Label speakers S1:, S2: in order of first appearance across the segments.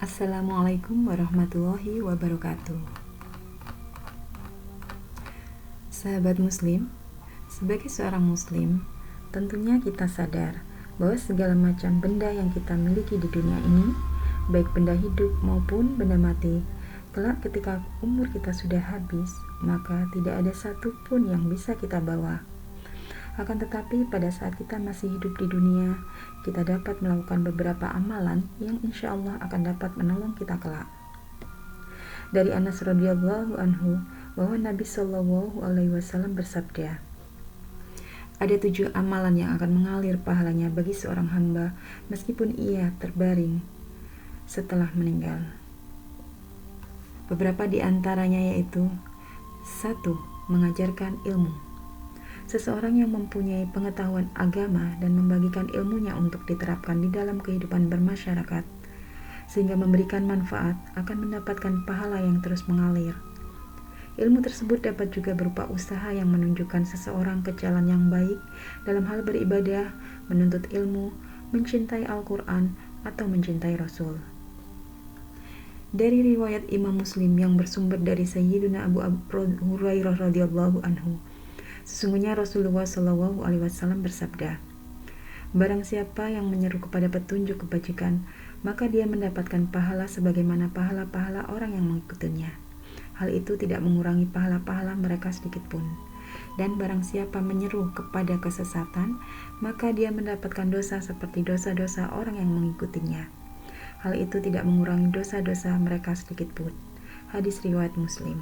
S1: Assalamualaikum warahmatullahi wabarakatuh. Sahabat muslim, sebagai seorang muslim, tentunya kita sadar bahwa segala macam benda yang kita miliki di dunia ini, baik benda hidup maupun benda mati, kelak ketika umur kita sudah habis, maka tidak ada satupun yang bisa kita bawa. Akan tetapi pada saat kita masih hidup di dunia, kita dapat melakukan beberapa amalan yang insya Allah akan dapat menolong kita kelak. Dari Anas radhiyallahu anhu bahwa Nabi Shallallahu alaihi wasallam bersabda, ada 7 amalan yang akan mengalir pahalanya bagi seorang hamba meskipun ia terbaring setelah meninggal. Beberapa di antaranya yaitu 1. Mengajarkan ilmu. Seseorang yang mempunyai pengetahuan agama dan membagikan ilmunya untuk diterapkan di dalam kehidupan bermasyarakat, sehingga memberikan manfaat, akan mendapatkan pahala yang terus mengalir. Ilmu tersebut dapat juga berupa usaha yang menunjukkan seseorang ke jalan yang baik dalam hal beribadah, menuntut ilmu, mencintai Al-Quran, atau mencintai Rasul. Dari riwayat Imam Muslim yang bersumber dari Sayyidina Abu Hurairah radhiyallahu anhu, sesungguhnya Rasulullah Shallallahu alaihi wasallam bersabda, barang siapa yang menyeru kepada petunjuk kebajikan, maka dia mendapatkan pahala sebagaimana pahala-pahala orang yang mengikutinya. Hal itu tidak mengurangi pahala-pahala mereka sedikit pun. Dan barang siapa menyeru kepada kesesatan, maka dia mendapatkan dosa seperti dosa-dosa orang yang mengikutinya. Hal itu tidak mengurangi dosa-dosa mereka sedikit pun. Hadis riwayat Muslim.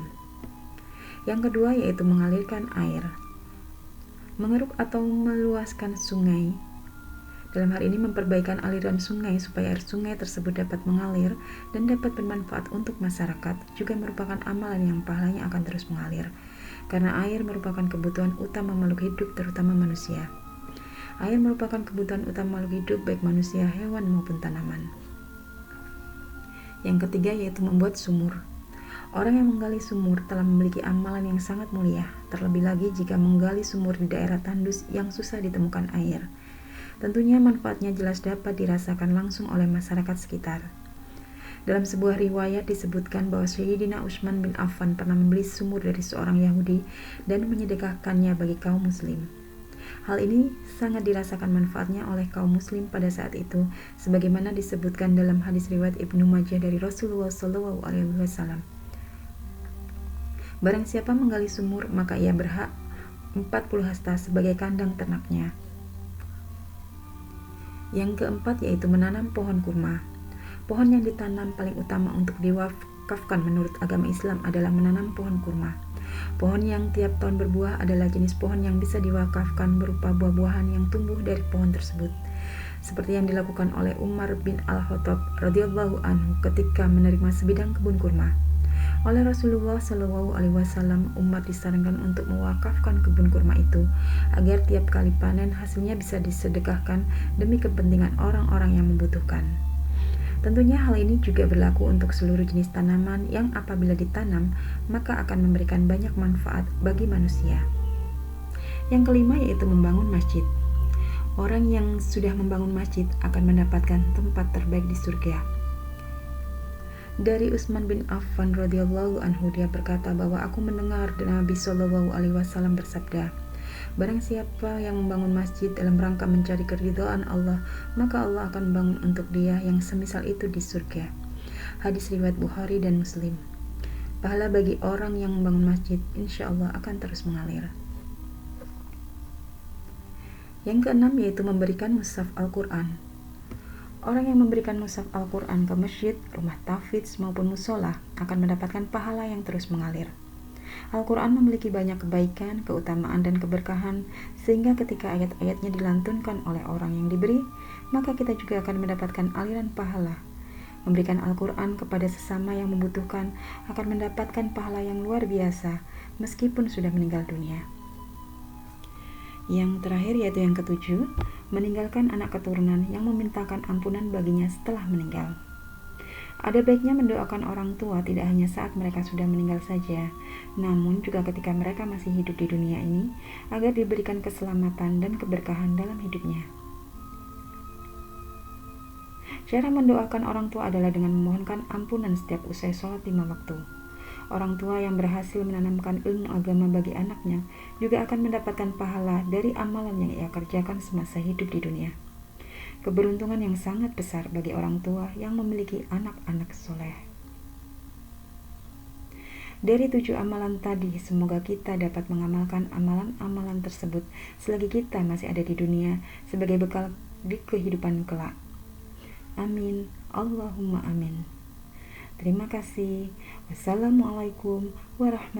S1: Yang kedua yaitu mengalirkan air. Mengeruk atau meluaskan sungai. Dalam hal ini memperbaikan aliran sungai supaya air sungai tersebut dapat mengalir dan dapat bermanfaat untuk masyarakat juga merupakan amalan yang pahalanya akan terus mengalir. Karena air merupakan kebutuhan utama makhluk hidup terutama manusia. Air merupakan kebutuhan utama makhluk hidup baik manusia, hewan maupun tanaman. Yang ketiga yaitu membuat sumur. Orang yang menggali sumur telah memiliki amalan yang sangat mulia, terlebih lagi jika menggali sumur di daerah tandus yang susah ditemukan air. Tentunya manfaatnya jelas dapat dirasakan langsung oleh masyarakat sekitar. Dalam sebuah riwayat disebutkan bahwa Sayyidina Utsman bin Affan pernah membeli sumur dari seorang Yahudi dan menyedekahkannya bagi kaum muslim. Hal ini sangat dirasakan manfaatnya oleh kaum muslim pada saat itu, sebagaimana disebutkan dalam hadis riwayat Ibnu Majah dari Rasulullah Shallallahu alaihi wasallam. Barang siapa menggali sumur, maka ia berhak 40 hasta sebagai kandang ternaknya. Yang keempat yaitu menanam pohon kurma. Pohon yang ditanam paling utama untuk diwakafkan menurut agama Islam adalah menanam pohon kurma. Pohon yang tiap tahun berbuah adalah jenis pohon yang bisa diwakafkan berupa buah-buahan yang tumbuh dari pohon tersebut. Seperti yang dilakukan oleh Umar bin Al-Khattab radhiyallahu anhu ketika menerima sebidang kebun kurma. Oleh Rasulullah Shallallahu alaihi wasallam, umat disarankan untuk mewakafkan kebun kurma itu agar tiap kali panen hasilnya bisa disedekahkan demi kepentingan orang-orang yang membutuhkan. Tentunya hal ini juga berlaku untuk seluruh jenis tanaman yang apabila ditanam maka akan memberikan banyak manfaat bagi manusia. Yang kelima yaitu membangun masjid. Orang yang sudah membangun masjid akan mendapatkan tempat terbaik di surga. Dari Utsman bin Affan radhiyallahu anhu, dia berkata bahwa aku mendengar Nabi Shallallahu alaihi wasallam bersabda, barang siapa yang membangun masjid dalam rangka mencari keridhaan Allah, maka Allah akan bangun untuk dia yang semisal itu di surga. Hadis riwayat Bukhari dan Muslim. Pahala bagi orang yang membangun masjid insya Allah akan terus mengalir. Yang keenam yaitu memberikan mushaf Al-Quran. Orang yang memberikan mushaf Al-Quran ke masjid, rumah tahfidz maupun musola akan mendapatkan pahala yang terus mengalir. Al-Quran memiliki banyak kebaikan, keutamaan, dan keberkahan, sehingga ketika ayat-ayatnya dilantunkan oleh orang yang diberi, maka kita juga akan mendapatkan aliran pahala. Memberikan Al-Quran kepada sesama yang membutuhkan akan mendapatkan pahala yang luar biasa, meskipun sudah meninggal dunia. Yang terakhir yaitu yang ketujuh, meninggalkan anak keturunan yang memintakan ampunan baginya setelah meninggal. Ada baiknya mendoakan orang tua tidak hanya saat mereka sudah meninggal saja, namun juga ketika mereka masih hidup di dunia ini, agar diberikan keselamatan dan keberkahan dalam hidupnya. Cara mendoakan orang tua adalah dengan memohonkan ampunan setiap usai sholat 5 waktu. Orang tua yang berhasil menanamkan ilmu agama bagi anaknya juga akan mendapatkan pahala dari amalan yang ia kerjakan semasa hidup di dunia. Keberuntungan yang sangat besar bagi orang tua yang memiliki anak-anak soleh. Dari 7 amalan tadi, semoga kita dapat mengamalkan amalan-amalan tersebut selagi kita masih ada di dunia sebagai bekal di kehidupan kelak. Amin. Allahumma amin. Terima kasih. Wassalamualaikum warahmatullahi wabarakatuh.